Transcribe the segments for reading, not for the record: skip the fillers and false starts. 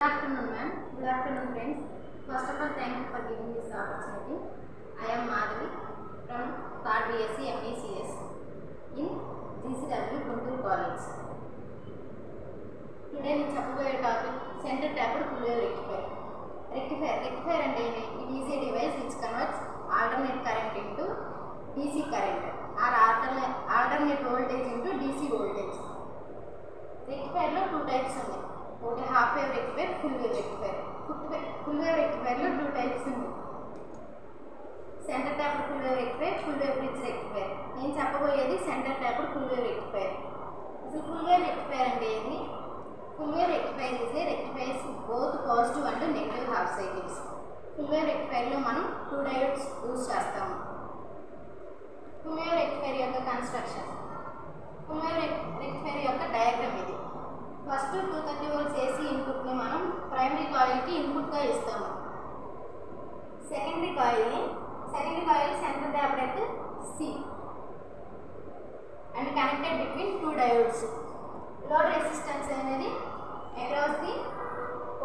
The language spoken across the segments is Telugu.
Good afternoon, ma'am. Good afternoon, friends. First of all, thank you for giving this opportunity. I am Madhavi from 3rd BSc MECS in GCW Guntur College. Today we talk about topic center tapped full wave rectifier. Rectifier and it is a device which converts alternate current into DC current or alternate voltage into DC voltage. Rectifier lo two types ఉన్నాయి. ఒకటి half wave rectifier, full wave rectifier. Full wave రెక్టిఫైర్లో టూ టైప్స్ ఉన్నాయి. Centre tapped full wave rectifier, full wave bridge rectifier. నేను చెప్పబోయేది centre tapped full wave rectifier. అసలు ఫుల్ వేవ్ రెక్టిఫైర్ అంటే ఏంటి? Full wave rectifier is a rectifiers both positive and negative half cycles. Full wave రెక్టిఫైర్లో మనం 2 డయోడ్స్ యూజ్ చేస్తాము. ఫుల్ వేవ్ రెక్టిఫైర్ యొక్క కన్స్ట్రక్షన్, ఫుల్ వేవ్ రెక్టిఫైర్ యొక్క డయాగ్రామ్ ఇది. ఫస్ట్ 230 volts AC ఇన్పుట్ని మనం ప్రైమరీ కాయిల్కి ఇన్పుట్గా ఇస్తాము. Secondary coil centre tapped at C and connected between 2 diodes. Load resistance అనేది across the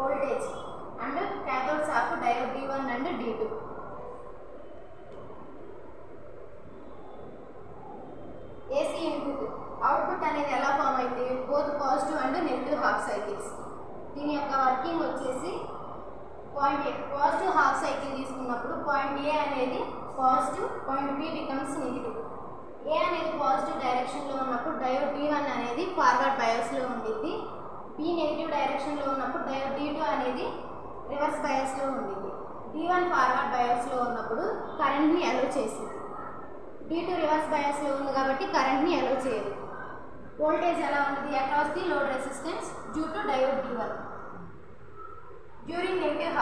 voltage and cathodes of diode D1 and D2. AC input output అనేది ఎలా ఫామ్ అయితే both positive and negative half cycles. దీని యొక్క వర్కింగ్ వచ్చేసి పాజిటివ్ హాఫ్ సైకిల్ తీసుకున్నప్పుడు పాయింట్ ఏ అనేది positive, point B becomes negative. A అనేది పాజిటివ్ డైరెక్షన్లో ఉన్నప్పుడు డయోడ్ D1 అనేది ఫార్వర్డ్ బయాస్లో ఉండిద్ది. బి నెగిటివ్ డైరెక్షన్లో ఉన్నప్పుడు డయోడ్ D2 అనేది రివర్స్ బయాస్లో ఉండిద్ది. D1 ఫార్వర్డ్ బయాస్లో ఉన్నప్పుడు కరెంట్ని అలో చేసింది. D2 రివర్స్ బయాస్లో ఉంది కాబట్టి కరెంట్ని అలో చేయదు. వోల్టేజ్ ఎలా ఉంటుంది? Across the load resistance due to diode D1. During negative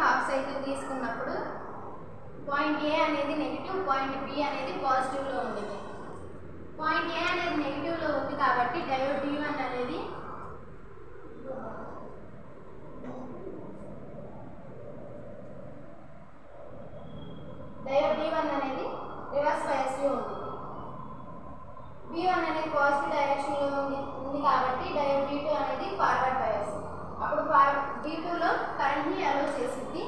half cycle తీసుకున్నప్పుడు పాయింట్ ఏ అనేది నెగిటివ్, పాయింట్ బి అనేది పాజిటివ్లో ఉంటుంది. పాయింట్ ఏ అనేది నెగిటివ్లో ఉంది కాబట్టి డయోడ్ D1 అనేది రివర్స్ బయాస్లో ఉంది. B1 అనేది పాజిటివ్ డైరెక్షన్లో ఉంది కాబట్టి డయోడ్ D2 అనేది ఫార్వర్డ్ బయాస్. అప్పుడు D2లో కరెంట్ని అలో చేసింది,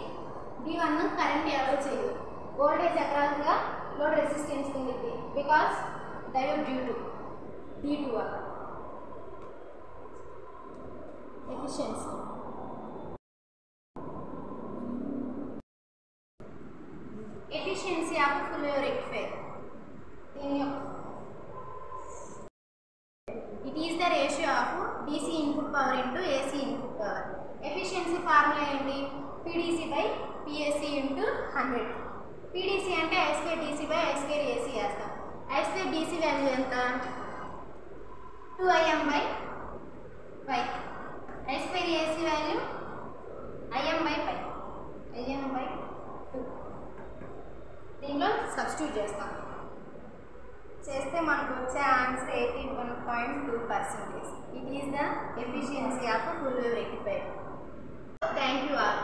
D1 కరెంట్ని అలో చేయదు. వోల్టేజ్ అక్రాస్గా లోడ్ రెసిస్టెన్స్ ఉంది బికాస్ డయోడ్ D2 అక్కడ. Efficiency of full wave rectifier. It is the ratio of DC input power into AC input power. Efficiency formula ఏంటి? PDC by PAC into 100. PDC అంటే I² DC by I² AC చేస్తాం. I² DC వాల్యూ ఎంత? 2Im by 5. I² AC value Im by 5. Im by 2. దీనిలో సబ్స్టిట్యూట్ చేస్తే మనకు వచ్చే answer 81.2%. It is the efficiency of full wave rectifier. Thank you all.